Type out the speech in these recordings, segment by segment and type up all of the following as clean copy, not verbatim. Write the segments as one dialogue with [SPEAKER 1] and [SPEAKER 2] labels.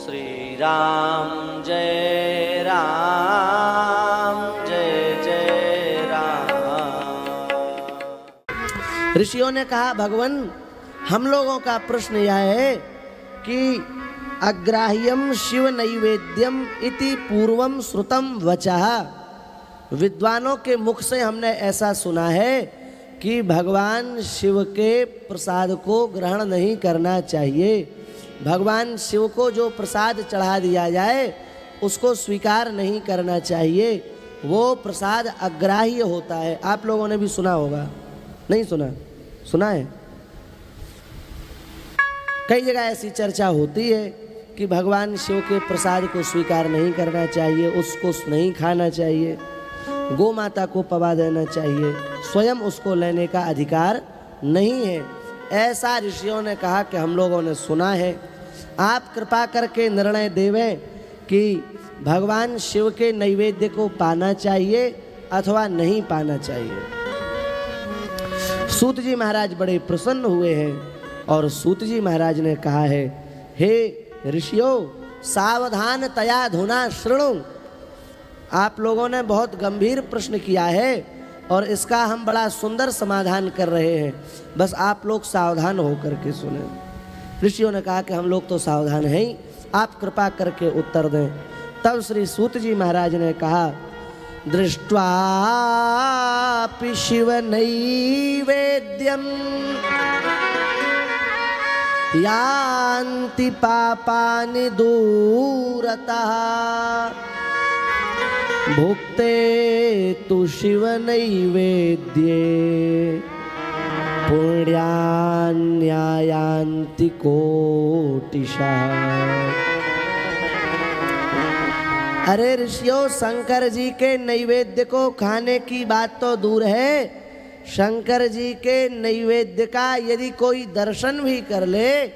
[SPEAKER 1] श्री राम जय जय राम।
[SPEAKER 2] ऋषियों ने कहा, भगवान हम लोगों का प्रश्न यह है कि अग्राह्यम शिव नैवेद्यम इति पूर्वम श्रुतम वचः। विद्वानों के मुख से हमने ऐसा सुना है कि भगवान शिव के प्रसाद को ग्रहण नहीं करना चाहिए। भगवान शिव को जो प्रसाद चढ़ा दिया जाए उसको स्वीकार नहीं करना चाहिए, वो प्रसाद अग्राह्य होता है। आप लोगों ने भी सुना होगा, नहीं सुना? सुना है। कई जगह ऐसी चर्चा होती है कि भगवान शिव के प्रसाद को स्वीकार नहीं करना चाहिए, उसको नहीं खाना चाहिए, गौ माता को पवा देना चाहिए, स्वयं उसको लेने का अधिकार नहीं है। ऐसा ऋषियों ने कहा कि हम लोगों ने सुना है। आप कृपा करके निर्णय देवें कि भगवान शिव के नैवेद्य को पाना चाहिए अथवा नहीं पाना चाहिए। सूत जी महाराज बड़े प्रसन्न हुए हैं और सूत जी महाराज ने कहा है, हे ऋषियों, सावधान तया धुना शृणु। आप लोगों ने बहुत गंभीर प्रश्न किया है और इसका हम बड़ा सुंदर समाधान कर रहे हैं, बस आप लोग सावधान होकर के सुने। ऋषियों ने कहा कि हम लोग तो सावधान हैं ही, आप कृपा करके उत्तर दें। तब श्री सूत जी महाराज ने कहा, दृष्ट्वापि शिव नैवेद्यम यान्ति पापानि दूरतः भुक्ते तु शिव नैवेद्ये पुण्यान्यायान्ति कोटिशः। अरे ऋषियों, शंकर जी के नैवेद्य को खाने की बात तो दूर है, शंकर जी के नैवेद्य का यदि कोई दर्शन भी कर ले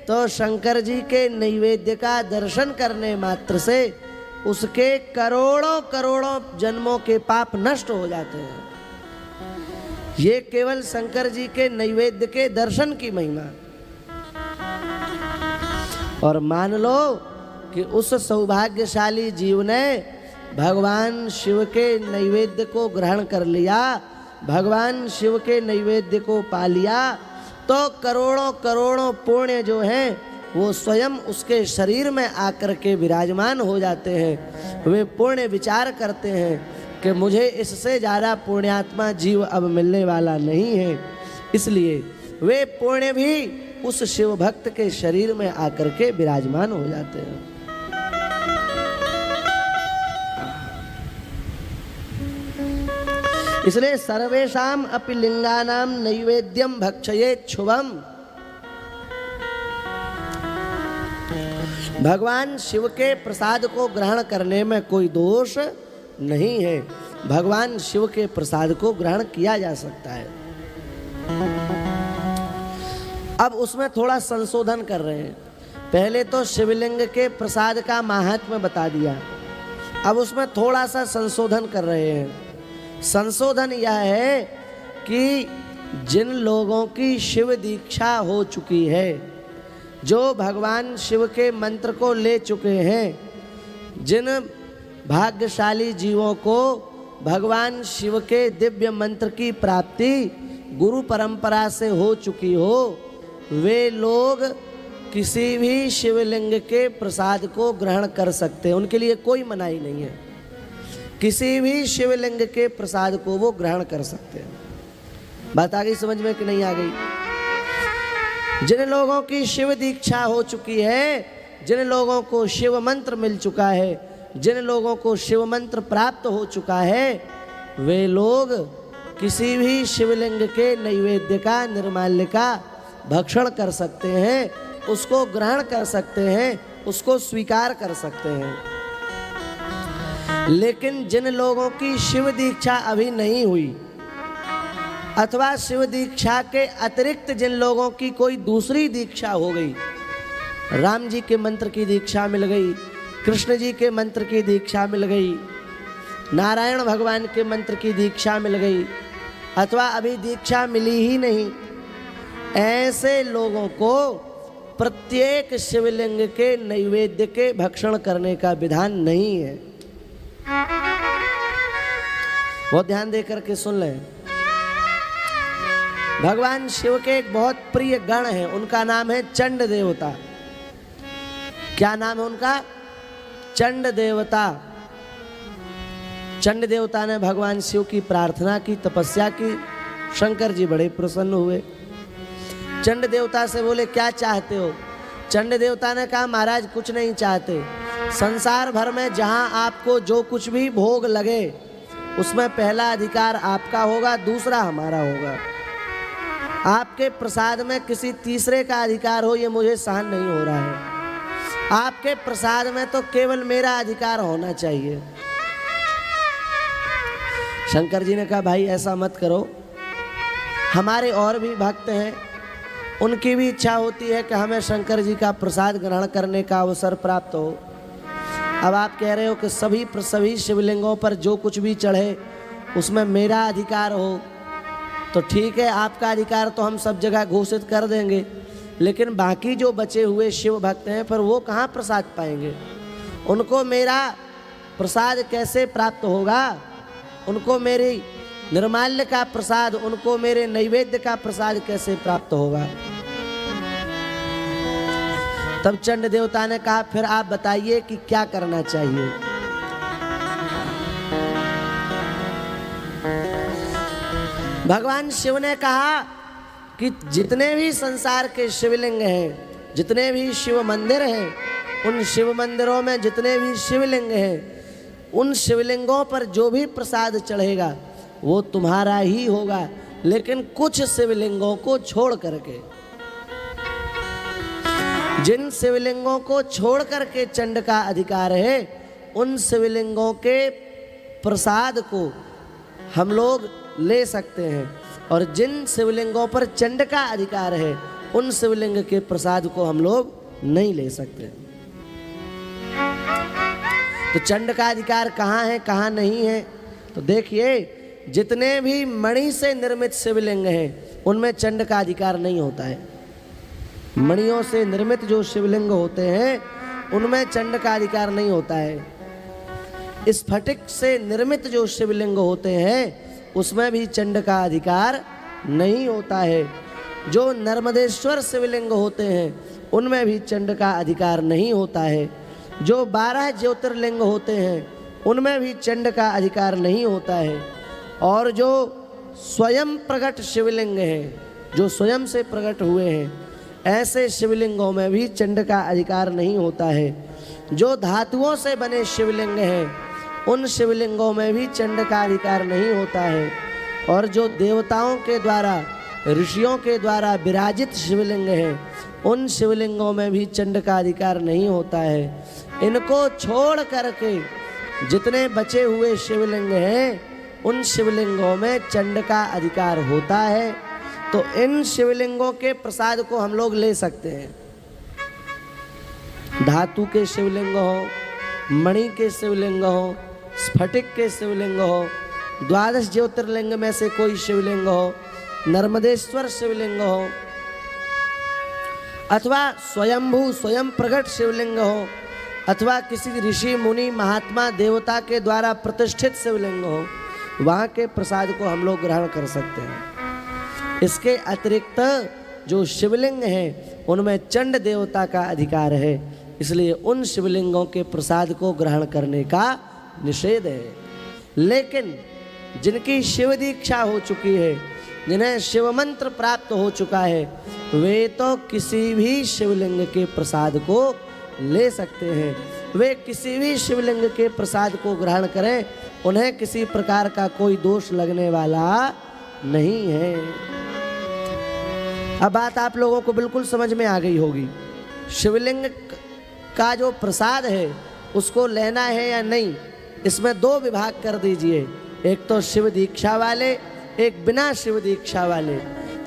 [SPEAKER 2] तो शंकर जी के नैवेद्य का दर्शन करने मात्र से उसके करोड़ों करोड़ों जन्मों के पाप नष्ट हो जाते हैं। ये केवल शंकर जी के नैवेद्य के दर्शन की महिमा। और मान लो कि उस सौभाग्यशाली जीव ने भगवान शिव के नैवेद्य को ग्रहण कर लिया, भगवान शिव के नैवेद्य को पा लिया, तो करोड़ों करोड़ों पुण्य जो हैं वो स्वयं उसके शरीर में आकर के विराजमान हो जाते हैं। वे पुण्य विचार करते हैं कि मुझे इससे ज़्यादा पुण्यात्मा जीव अब मिलने वाला नहीं है, इसलिए वे पुण्य भी उस शिव भक्त के शरीर में आकर के विराजमान हो जाते हैं। इसलिए सर्वेषाम अपि लिंगानाम नैवेद्यम भक्षयेत् शुभम। भगवान शिव के प्रसाद को ग्रहण करने में कोई दोष नहीं है, भगवान शिव के प्रसाद को ग्रहण किया जा सकता है। अब उसमें थोड़ा संशोधन कर रहे हैं। पहले तो शिवलिंग के प्रसाद का महात्म्य बता दिया, अब उसमें थोड़ा सा संशोधन कर रहे हैं। संशोधन यह है कि जिन लोगों की शिव दीक्षा हो चुकी है, जो भगवान शिव के मंत्र को ले चुके हैं, जिन भाग्यशाली जीवों को भगवान शिव के दिव्य मंत्र की प्राप्ति गुरु परंपरा से हो चुकी हो, वे लोग किसी भी शिवलिंग के प्रसाद को ग्रहण कर सकते हैं। उनके लिए कोई मनाही नहीं है, किसी भी शिवलिंग के प्रसाद को वो ग्रहण कर सकते हैं। बात आ गई समझ में कि नहीं आ गई? जिन लोगों की शिव दीक्षा हो चुकी है, जिन लोगों को शिव मंत्र मिल चुका है, जिन लोगों को शिव मंत्र प्राप्त हो चुका है, वे लोग किसी भी शिवलिंग के नैवेद्य का, निर्माल्य का भक्षण कर सकते हैं, उसको ग्रहण कर सकते हैं, उसको स्वीकार कर सकते हैं। लेकिन जिन लोगों की शिव दीक्षा अभी नहीं हुई अथवा शिव दीक्षा के अतिरिक्त जिन लोगों की कोई दूसरी दीक्षा हो गई, राम जी के मंत्र की दीक्षा मिल गई, कृष्ण जी के मंत्र की दीक्षा मिल गई, नारायण भगवान के मंत्र की दीक्षा मिल गई, अथवा अभी दीक्षा मिली ही नहीं, ऐसे लोगों को प्रत्येक शिवलिंग के नैवेद्य के भक्षण करने का विधान नहीं है। बहुत ध्यान दे करके सुन लें। भगवान शिव के एक बहुत प्रिय गण है, उनका नाम है चंड देवता। क्या नाम है उनका? चंड देवता। चंड देवता ने भगवान शिव की प्रार्थना की, तपस्या की। शंकर जी बड़े प्रसन्न हुए। चंड देवता से बोले क्या चाहते हो? चंड देवता ने कहा महाराज कुछ नहीं चाहते, संसार भर में जहां आपको जो कुछ भी भोग लगे उसमें पहला अधिकार आपका होगा, दूसरा हमारा होगा। आपके प्रसाद में किसी तीसरे का अधिकार हो ये मुझे सहन नहीं हो रहा है। आपके प्रसाद में तो केवल मेरा अधिकार होना चाहिए। शंकर जी ने कहा भाई ऐसा मत करो, हमारे और भी भक्त हैं, उनकी भी इच्छा होती है कि हमें शंकर जी का प्रसाद ग्रहण करने का अवसर प्राप्त हो। अब आप कह रहे हो कि सभी शिवलिंगों पर जो कुछ भी चढ़े उसमें मेरा अधिकार हो, तो ठीक है, आपका अधिकार तो हम सब जगह घोषित कर देंगे, लेकिन बाकी जो बचे हुए शिव भक्त हैं पर वो कहाँ प्रसाद पाएंगे? उनको मेरा प्रसाद कैसे प्राप्त होगा? उनको मेरी निर्माल्य का प्रसाद, उनको मेरे नैवेद्य का प्रसाद कैसे प्राप्त होगा? तब चंड देवता ने कहा फिर आप बताइए कि क्या करना चाहिए। भगवान शिव ने कहा कि जितने भी संसार के शिवलिंग हैं, जितने भी शिव मंदिर हैं, उन शिव मंदिरों में जितने भी शिवलिंग हैं, उन शिवलिंगों पर जो भी प्रसाद चढ़ेगा वो तुम्हारा ही होगा, लेकिन कुछ शिवलिंगों को छोड़ करके। जिन शिवलिंगों को छोड़ करके चंड का अधिकार है, उन शिवलिंगों के प्रसाद को हम लोग ले सकते हैं, और जिन शिवलिंगों पर चंड का अधिकार है उन शिवलिंग के प्रसाद को हम लोग नहीं ले सकते। तो चंड का अधिकार कहाँ है, कहाँ नहीं है? तो देखिए, जितने भी मणि से निर्मित शिवलिंग हैं उनमें चंड का अधिकार नहीं होता है। मणियों से निर्मित जो शिवलिंग होते हैं उनमें चंड का अधिकार नहीं होता है। स्फटिक से निर्मित जो शिवलिंग होते हैं उसमें भी चंड का अधिकार नहीं होता है। जो नर्मदेश्वर शिवलिंग होते हैं उनमें भी चंड का अधिकार नहीं होता है। जो 12 ज्योतिर्लिंग होते हैं उनमें भी चंड का अधिकार नहीं होता है। और जो स्वयं प्रकट शिवलिंग हैं, जो स्वयं से प्रकट हुए हैं, ऐसे शिवलिंगों में भी चंड का अधिकार नहीं होता है। जो धातुओं से बने शिवलिंग हैं उन शिवलिंगों में भी चंड का अधिकार नहीं होता है। और जो देवताओं के द्वारा, ऋषियों के द्वारा विराजित शिवलिंग हैं उन शिवलिंगों में भी चंड का अधिकार नहीं होता है। इनको छोड़ करके जितने बचे हुए शिवलिंग हैं उन शिवलिंगों में चंड का अधिकार होता है। तो इन शिवलिंगों के प्रसाद को हम लोग ले सकते हैं। धातु के शिवलिंग हो, मणि के शिवलिंग हो, स्फटिक के शिवलिंग हो, 12 ज्योतिर्लिंग में से कोई शिवलिंग हो, नर्मदेश्वर शिवलिंग हो, अथवा स्वयंभू स्वयं प्रकट शिवलिंग हो, अथवा किसी ऋषि मुनि महात्मा देवता के द्वारा प्रतिष्ठित शिवलिंग हो, वहाँ के प्रसाद को हम लोग ग्रहण कर सकते हैं। इसके अतिरिक्त जो शिवलिंग हैं उनमें चंड देवता का अधिकार है, इसलिए उन शिवलिंगों के प्रसाद को ग्रहण करने का निषेध है। लेकिन जिनकी शिव दीक्षा हो चुकी है, जिन्हें शिव मंत्र प्राप्त हो चुका है, वे तो किसी भी शिवलिंग के प्रसाद को ले सकते हैं। वे किसी भी शिवलिंग के प्रसाद को ग्रहण करें, उन्हें किसी प्रकार का कोई दोष लगने वाला नहीं है। अब बात आप लोगों को बिल्कुल समझ में आ गई होगी। शिवलिंग का जो प्रसाद है उसको लेना है या नहीं, इसमें 2 विभाग कर दीजिए। एक तो शिव दीक्षा वाले, एक बिना शिव दीक्षा वाले।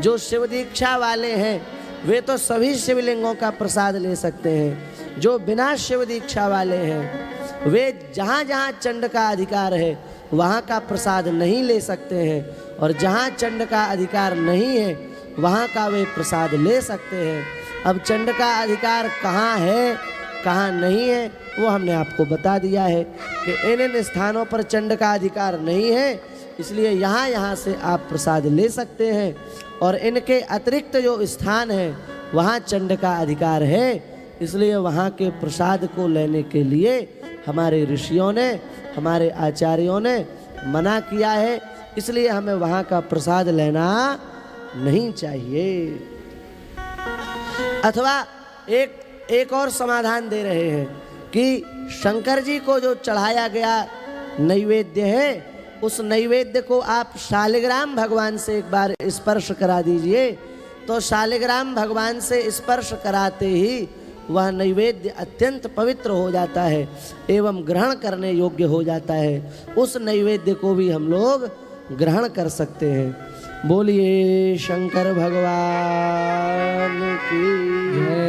[SPEAKER 2] जो शिव दीक्षा वाले हैं वे तो सभी शिवलिंगों का प्रसाद ले सकते हैं। जो बिना शिव दीक्षा वाले हैं वे जहाँ जहाँ चंड का अधिकार है वहाँ का प्रसाद नहीं ले सकते हैं, और जहाँ चंड का अधिकार नहीं है वहाँ का वे प्रसाद ले सकते हैं। अब चंड का अधिकार कहाँ है कहाँ नहीं है वो हमने आपको बता दिया है कि इन स्थानों पर चंड का अधिकार नहीं है, इसलिए यहाँ से आप प्रसाद ले सकते हैं, और इनके अतिरिक्त जो स्थान है वहाँ चंड का अधिकार है, इसलिए वहाँ के प्रसाद को लेने के लिए हमारे ऋषियों ने, हमारे आचार्यों ने मना किया है, इसलिए हमें वहाँ का प्रसाद लेना नहीं चाहिए। अथवा एक और समाधान दे रहे हैं कि शंकर जी को जो चढ़ाया गया नैवेद्य है, उस नैवेद्य को आप शालिग्राम भगवान से एक बार स्पर्श करा दीजिए, तो शालिग्राम भगवान से स्पर्श कराते ही वह नैवेद्य अत्यंत पवित्र हो जाता है एवं ग्रहण करने योग्य हो जाता है। उस नैवेद्य को भी हम लोग ग्रहण कर सकते हैं। बोलिए शंकर भगवान की जय।